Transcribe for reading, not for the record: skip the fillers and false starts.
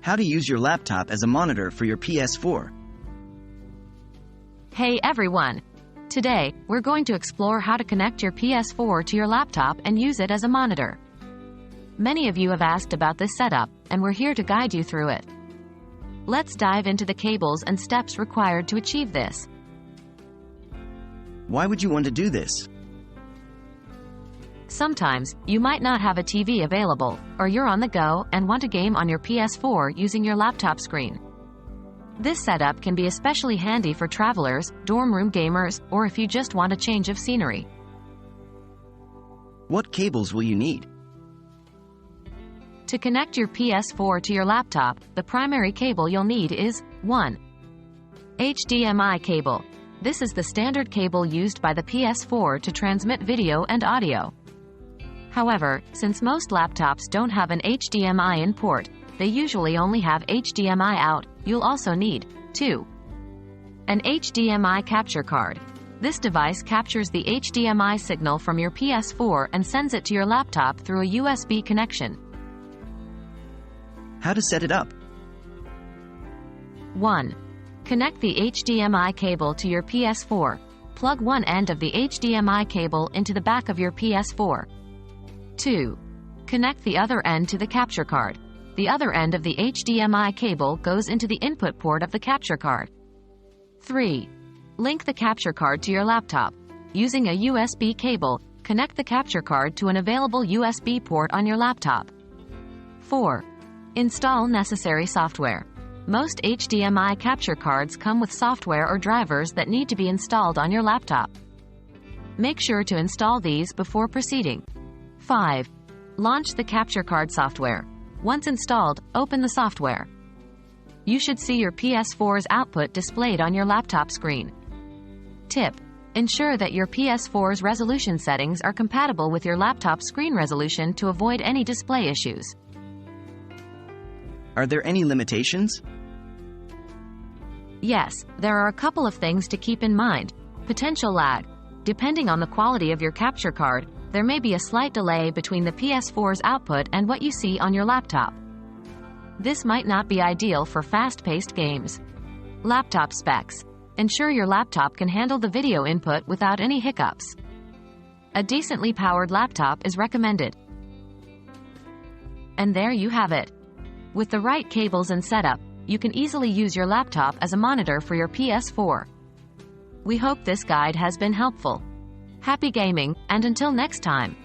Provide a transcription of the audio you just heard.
How to use your laptop as a monitor for your PS4. Hey everyone! Today, we're going to explore how to connect your PS4 to your laptop and use it as a monitor. Many of you have asked about this setup, and we're here to guide you through it. Let's dive into the cables and steps required to achieve this. Why would you want to do this? Sometimes, you might not have a TV available, or you're on the go and want to game on your PS4 using your laptop screen. This setup can be especially handy for travelers, dorm room gamers, or if you just want a change of scenery. What cables will you need? To connect your PS4 to your laptop, the primary cable you'll need is 1. HDMI cable. This is the standard cable used by the PS4 to transmit video and audio. However, since most laptops don't have an HDMI in port, they usually only have HDMI out, you'll also need 2. An HDMI capture card. This device captures the HDMI signal from your PS4 and sends it to your laptop through a USB connection. How to set it up? 1. Connect the HDMI cable to your PS4. Plug one end of the HDMI cable into the back of your PS4. 2. Connect the other end to the capture card. The other end of the HDMI cable goes into the input port of the capture card. 3. Link the capture card to your laptop. Using a USB cable, connect the capture card to an available USB port on your laptop. 4. Install necessary software. Most HDMI capture cards come with software or drivers that need to be installed on your laptop. Make sure to install these before proceeding. 5. Launch the capture card software. Once installed, open the software. You should see your PS4's output displayed on your laptop screen. Tip: ensure that your PS4's resolution settings are compatible with your laptop screen resolution to avoid any display issues. Are there any limitations? Yes, there are a couple of things to keep in mind. Potential lag. Depending on the quality of your capture card, there may be a slight delay between the PS4's output and what you see on your laptop. This might not be ideal for fast-paced games. Laptop specs. Ensure your laptop can handle the video input without any hiccups. A decently powered laptop is recommended. And there you have it. With the right cables and setup, you can easily use your laptop as a monitor for your PS4. We hope this guide has been helpful. Happy gaming, and until next time.